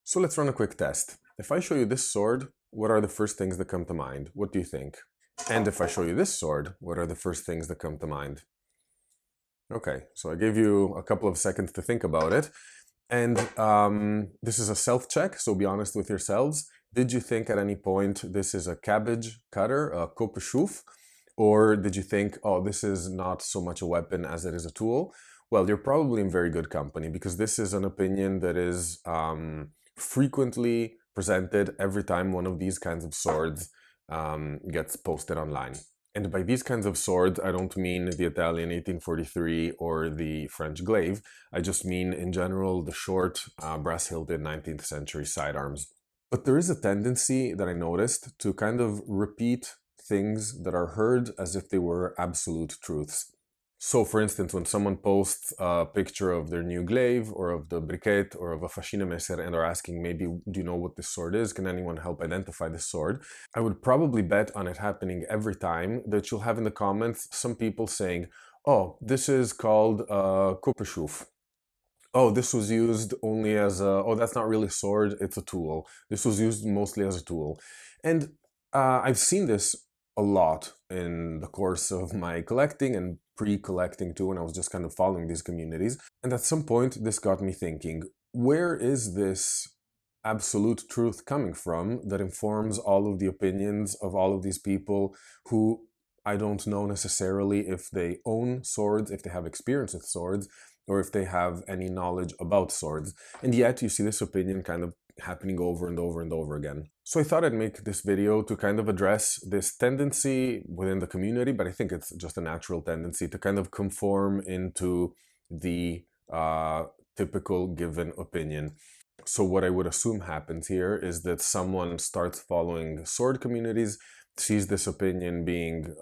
So let's run a quick test. If I show you this sword, what are the first things that come to mind? What do you think? And if I show you this sword, what are the first things that come to mind? Okay, so I gave you a couple of seconds to think about it. And this is a self-check, so be honest with yourselves. Did you think at any point this is a cabbage cutter, a Coupe-chou? Or did you think, oh, this is not so much a weapon as it is a tool? Well, you're probably in very good company because this is an opinion that is frequently presented every time one of these kinds of swords gets posted online. And by these kinds of swords, I don't mean the Italian 1843 or the French glaive. I just mean, in general, the short, brass-hilted 19th century sidearms. But there is a tendency that I noticed to kind of repeat things that are heard as if they were absolute truths. So, for instance, when someone posts a picture of their new glaive or of the briquette or of a fascinemesser and are asking, maybe, do you know what this sword is? Can anyone help identify this sword? I would probably bet on it happening every time that you'll have in the comments some people saying, oh, this is called a Coupe-chou. Oh, this was used only as a, oh, that's not really a sword, it's a tool. This was used mostly as a tool. And I've seen this a lot in the course of my collecting and pre-collecting too, and I was just kind of following these communities. And at some point, this got me thinking, where is this absolute truth coming from that informs all of the opinions of all of these people who I don't know necessarily if they own swords, if they have experience with swords, or if they have any knowledge about swords. And yet you see this opinion kind of happening over and over and over again. So I thought I'd make this video to kind of address this tendency within the community, but I think it's just a natural tendency to kind of conform into the typical given opinion. So what I would assume happens here is that someone starts following sword communities, sees this opinion being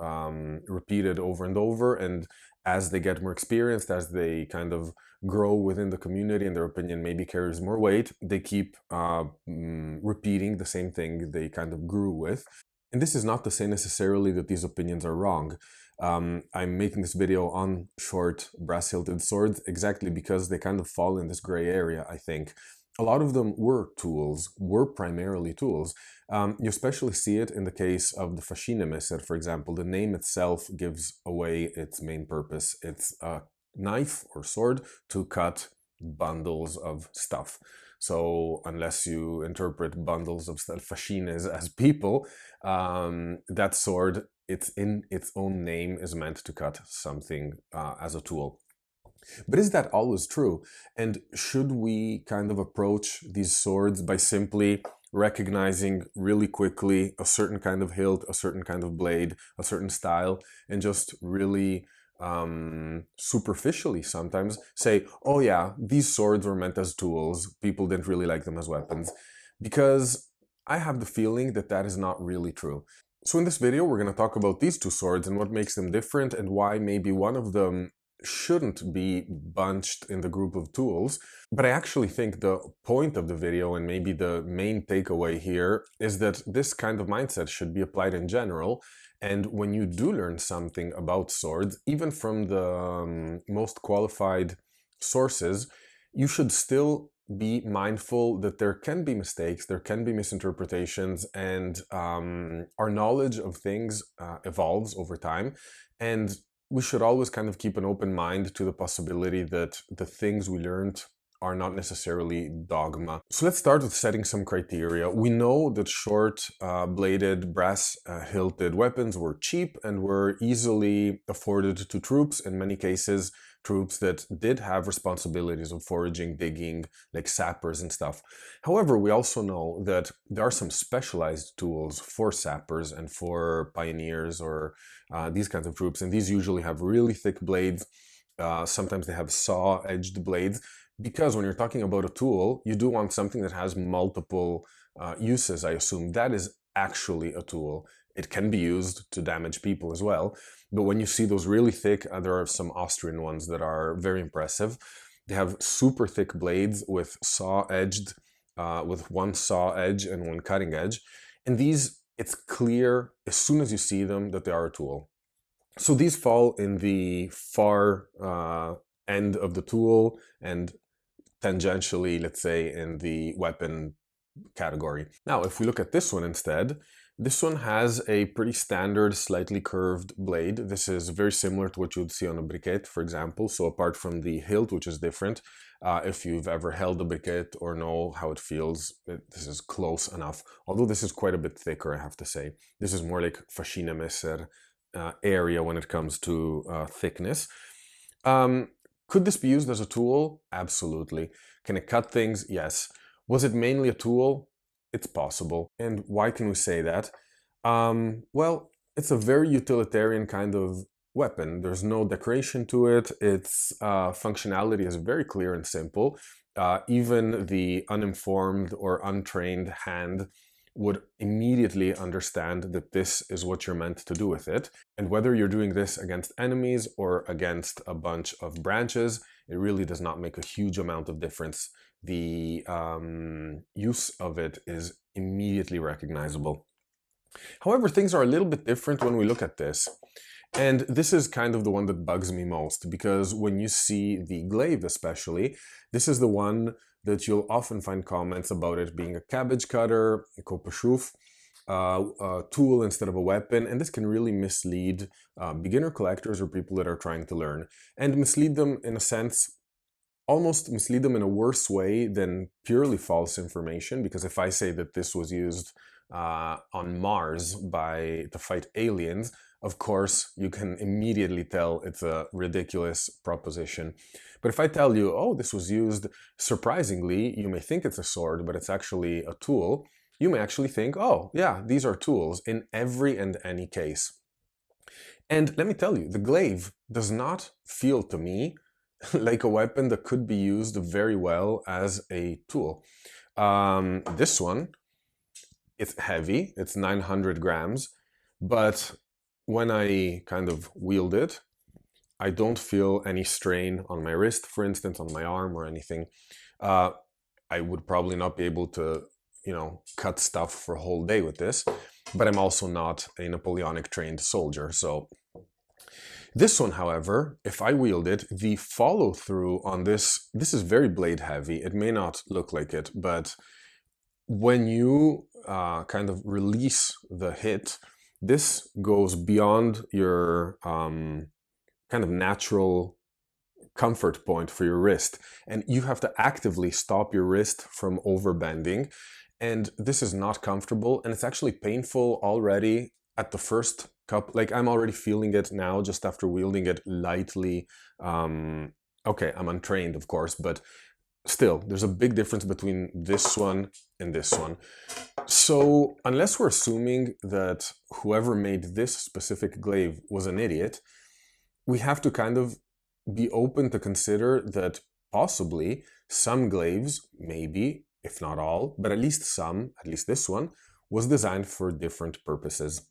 repeated over and over, and as they get more experienced, as they kind of grow within the community and their opinion maybe carries more weight, they keep repeating the same thing they kind of grew with. And this is not to say necessarily that these opinions are wrong. I'm making this video on short brass-hilted swords exactly because they kind of fall in this gray area, I think. A lot of them were tools, were primarily tools. You especially see it in the case of the fascinemesser, for example. The name itself gives away its main purpose. It's a knife or sword to cut bundles of stuff. So unless you interpret bundles of fascines as people, that sword, it's in its own name, is meant to cut something as a tool. But is that always true? And should we kind of approach these swords by simply recognizing really quickly a certain kind of hilt, a certain kind of blade, a certain style, and just really superficially sometimes say, oh yeah, these swords were meant as tools, people didn't really like them as weapons? Because I have the feeling that that is not really true. So in this video, we're going to talk about these two swords and what makes them different and why maybe one of them shouldn't be bunched in the group of tools. But I actually think the point of the video and maybe the main takeaway here is that this kind of mindset should be applied in general. And when you do learn something about swords, even from the most qualified sources, you should still be mindful that there can be mistakes, there can be misinterpretations, and our knowledge of things evolves over time. And we should always kind of keep an open mind to the possibility that the things we learned are not necessarily dogma. So let's start with setting some criteria. We know that short-bladed, brass-hilted weapons were cheap and were easily afforded to troops, in many cases troops that did have responsibilities of foraging, digging, like sappers and stuff. However, we also know that there are some specialized tools for sappers and for pioneers or these kinds of troops, and these usually have really thick blades. Sometimes they have saw-edged blades, because when you're talking about a tool, you do want something that has multiple uses, I assume. That is actually a tool. It can be used to damage people as well. But when you see those really thick, there are some Austrian ones that are very impressive. They have super thick blades with saw-edged, with one saw edge and one cutting edge. And these, it's clear as soon as you see them that they are a tool. So these fall in the far end of the tool and tangentially, let's say, in the weapon category. Now, if we look at this one instead, this one has a pretty standard, slightly curved blade. This is very similar to what you would see on a briquette, for example. So apart from the hilt, which is different, if you've ever held a briquette or know how it feels, this is close enough. Although this is quite a bit thicker, I have to say. This is more like fascinemesser area when it comes to thickness. Could this be used as a tool? Absolutely. Can it cut things? Yes. Was it mainly a tool? It's possible. And why can we say that? Well, it's a very utilitarian kind of weapon. There's no decoration to it. Its functionality is very clear and simple. Even the uninformed or untrained hand would immediately understand that this is what you're meant to do with it. And whether you're doing this against enemies or against a bunch of branches, it really does not make a huge amount of difference. The use of it is immediately recognizable. However, things are a little bit different when we look at this. And this is kind of the one that bugs me most, because when you see the glaive especially, this is the one that you'll often find comments about it being a cabbage cutter, a coupe-chou, a tool instead of a weapon, and this can really mislead beginner collectors or people that are trying to learn, and mislead them in a sense, almost mislead them in a worse way than purely false information, because if I say that this was used on Mars to fight aliens, of course, you can immediately tell it's a ridiculous proposition. But if I tell you, oh, this was used surprisingly, you may think it's a sword, but it's actually a tool, you may actually think, oh, yeah, these are tools in every and any case. And let me tell you, the glaive does not feel to me like a weapon that could be used very well as a tool. This one, it's heavy, it's 900 grams, but when I kind of wield it, I don't feel any strain on my wrist, for instance, on my arm or anything. I would probably not be able to, cut stuff for a whole day with this, but I'm also not a Napoleonic trained soldier. So this one, however, if I wield it, the follow through on this is very blade heavy. It may not look like it, but when you kind of release the hit, this goes beyond your kind of natural comfort point for your wrist, and you have to actively stop your wrist from overbending, and this is not comfortable, and it's actually painful already at the first cup. Like, I'm already feeling it now just after wielding it lightly. Okay, I'm untrained, of course, but still, there's a big difference between this one and this one. So unless we're assuming that whoever made this specific glaive was an idiot, we have to kind of be open to consider that possibly some glaives, maybe, if not all, but at least some, at least this one, was designed for different purposes.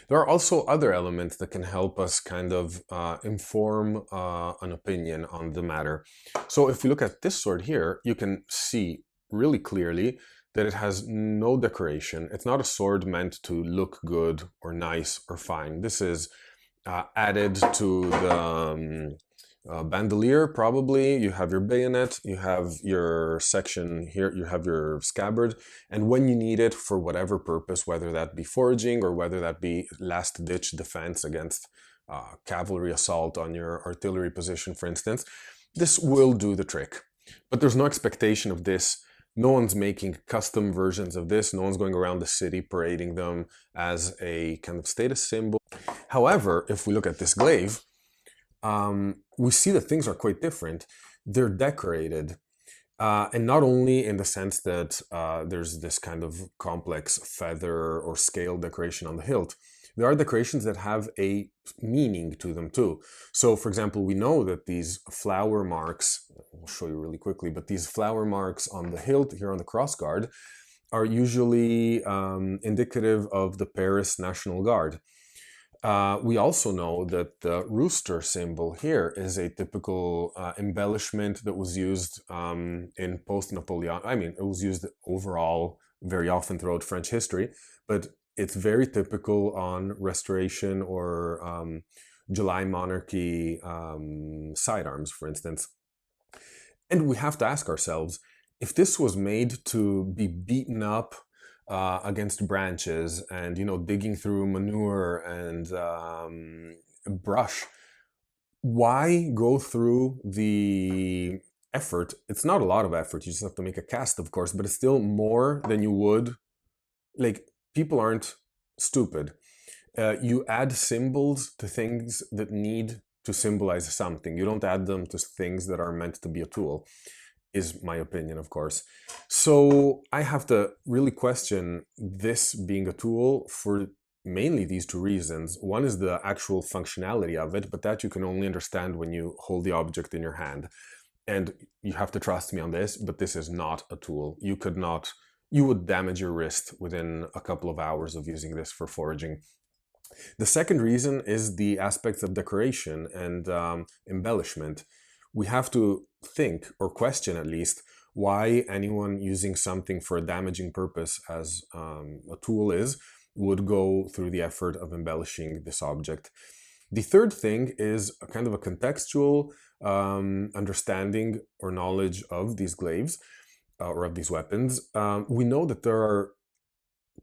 There are also other elements that can help us kind of inform an opinion on the matter. So if we look at this sword here, you can see really clearly that it has no decoration. It's not a sword meant to look good or nice or fine. This is added to the bandolier, probably. You have your bayonet, you have your section here, you have your scabbard, and when you need it for whatever purpose, whether that be foraging or whether that be last-ditch defense against cavalry assault on your artillery position, for instance, this will do the trick. But there's no expectation of this. No one's making custom versions of this. No one's going around the city parading them as a kind of status symbol. However, if we look at this glaive, we see that things are quite different. They're decorated, and not only in the sense that there's this kind of complex feather or scale decoration on the hilt. There are decorations that have a meaning to them too. So, for example, we know that these flower marks, I'll show you really quickly, but these flower marks on the hilt here on the crossguard are usually indicative of the Paris National Guard. We also know that the rooster symbol here is a typical embellishment that was used in post-Napoleon. I mean, it was used overall very often throughout French history, but it's very typical on Restoration or July monarchy sidearms, for instance. And we have to ask ourselves, if this was made to be beaten up against branches and, digging through manure and brush, why go through the effort? It's not a lot of effort. You just have to make a cast, of course, but it's still more than you would. Like, people aren't stupid. You add symbols to things that need to symbolize something. You don't add them to things that are meant to be a tool, is my opinion, of course. So I have to really question this being a tool for mainly these two reasons. One is the actual functionality of it, but that you can only understand when you hold the object in your hand. And you have to trust me on this, but this is not a tool. You would damage your wrist within a couple of hours of using this for foraging. The second reason is the aspects of decoration and embellishment. We have to think, or question at least, why anyone using something for a damaging purpose as a tool would go through the effort of embellishing this object. The third thing is a kind of a contextual understanding or knowledge of these glaives or of these weapons. We know that there are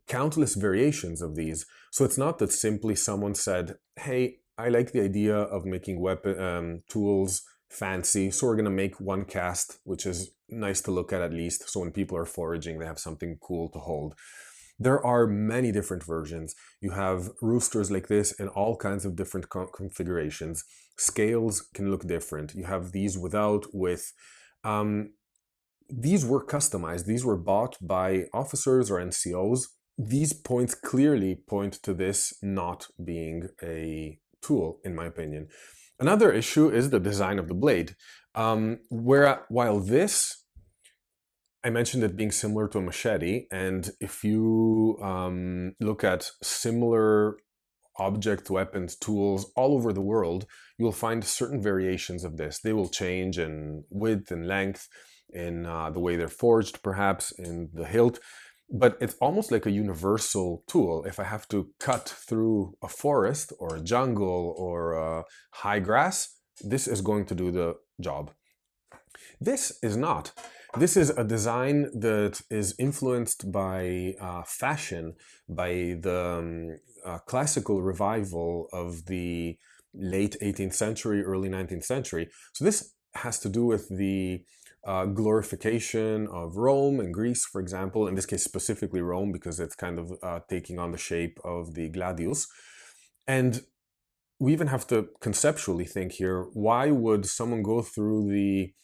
countless variations of these. So it's not that simply someone said, hey, I like the idea of making tools fancy, so we're going to make one cast, which is nice to look at least, so when people are foraging, they have something cool to hold. There are many different versions. You have roosters like this in all kinds of different configurations. Scales can look different. You have these without, with. These were customized. These were bought by officers or NCOs. These points clearly point to this not being a tool, in my opinion. Another issue is the design of the blade. While this, I mentioned it being similar to a machete, and if you look at similar object, weapons, tools all over the world, you'll find certain variations of this. They will change in width and length, in the way they're forged, perhaps, in the hilt. But it's almost like a universal tool. If I have to cut through a forest or a jungle or high grass, this is going to do the job. This is not. This is a design that is influenced by fashion, by the classical revival of the late 18th century, early 19th century. So this has to do with the glorification of Rome and Greece, for example, in this case specifically Rome, because it's kind of taking on the shape of the gladius. And we even have to conceptually think here, why would someone go through the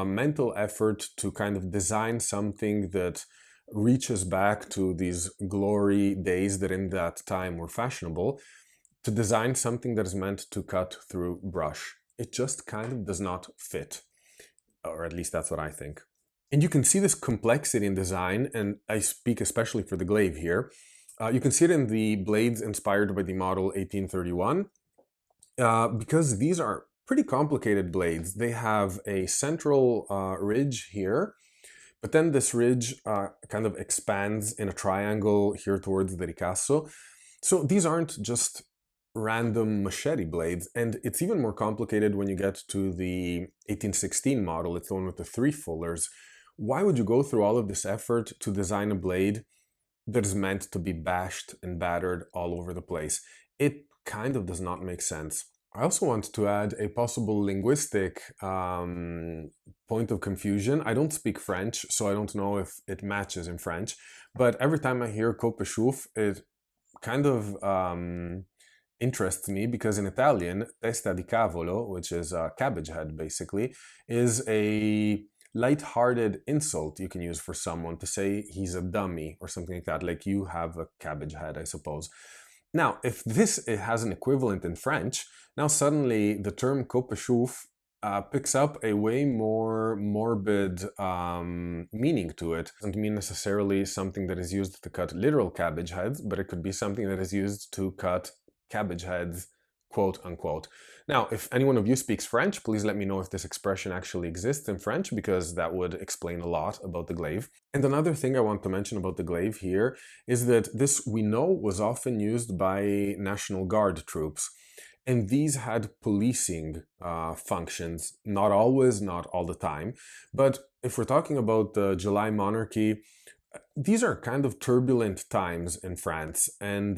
mental effort to kind of design something that reaches back to these glory days that in that time were fashionable, to design something that is meant to cut through brush? It just kind of does not fit. Or at least that's what I think. And you can see this complexity in design, and I speak especially for the glaive here. You can see it in the blades inspired by the model 1831, because these are pretty complicated blades. They have a central ridge here, but then this ridge kind of expands in a triangle here towards the ricasso. So these aren't just random machete blades, and it's even more complicated when you get to the 1816 model. It's the one with the 3 fullers. Why would you go through all of this effort to design a blade that is meant to be bashed and battered all over the place? It kind of does not make sense. I also want to add a possible linguistic point of confusion. I don't speak French, so I don't know if it matches in French, but every time I hear Coupe-chou, it kind of interests me, because in Italian, testa di cavolo, which is a cabbage head basically, is a light-hearted insult you can use for someone to say he's a dummy or something like that, like you have a cabbage head, I suppose. Now, if this has an equivalent in French, now suddenly the term coupe-chou picks up a way more morbid meaning to it. It doesn't mean necessarily something that is used to cut literal cabbage heads, but it could be something that is used to cut cabbage heads, quote unquote. Now, if anyone of you speaks French, please let me know if this expression actually exists in French, because that would explain a lot about the glaive. And another thing I want to mention about the glaive here is that this, we know, was often used by National Guard troops. and these had policing functions, not always, not all the time. But if we're talking about the July monarchy, these are kind of turbulent times in France, and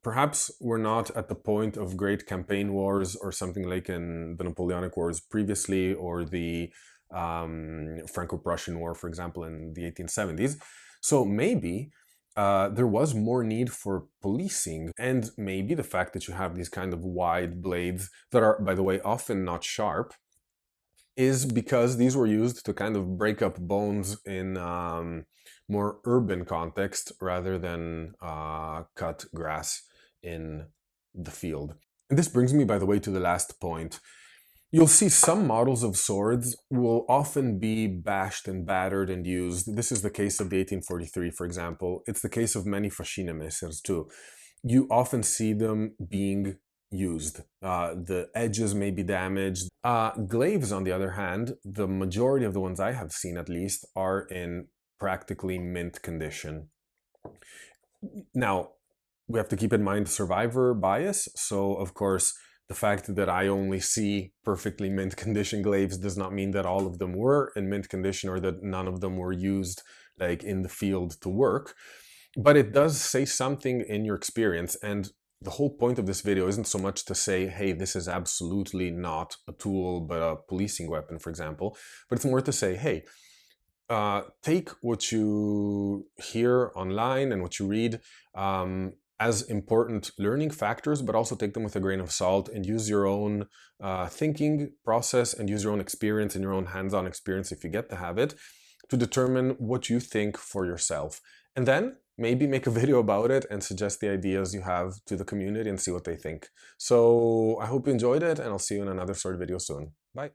perhaps we're not at the point of great campaign wars or something like in the Napoleonic Wars previously, or the Franco-Prussian War, for example, in the 1870s. So maybe there was more need for policing, and maybe the fact that you have these kind of wide blades that are, by the way, often not sharp, is because these were used to kind of break up bones in more urban context rather than cut grass in the field. And this brings me, by the way, to the last point. You'll see some models of swords will often be bashed and battered and used. This is the case of the 1843, for example. It's the case of many fascinemessers too. You often see them being used. The edges may be damaged. Glaives, on the other hand, the majority of the ones I have seen at least, are in practically mint condition. Now, we have to keep in mind survivor bias, so of course the fact that I only see perfectly mint condition glaives does not mean that all of them were in mint condition or that none of them were used like in the field to work. But it does say something in your experience, and the whole point of this video isn't so much to say, hey, this is absolutely not a tool but a policing weapon, for example, but it's more to say, hey, take what you hear online and what you read as important learning factors, but also take them with a grain of salt and use your own thinking process and use your own experience and your own hands-on experience, if you get to have it, to determine what you think for yourself. And then maybe make a video about it and suggest the ideas you have to the community and see what they think. So I hope you enjoyed it, and I'll see you in another sword video soon. Bye.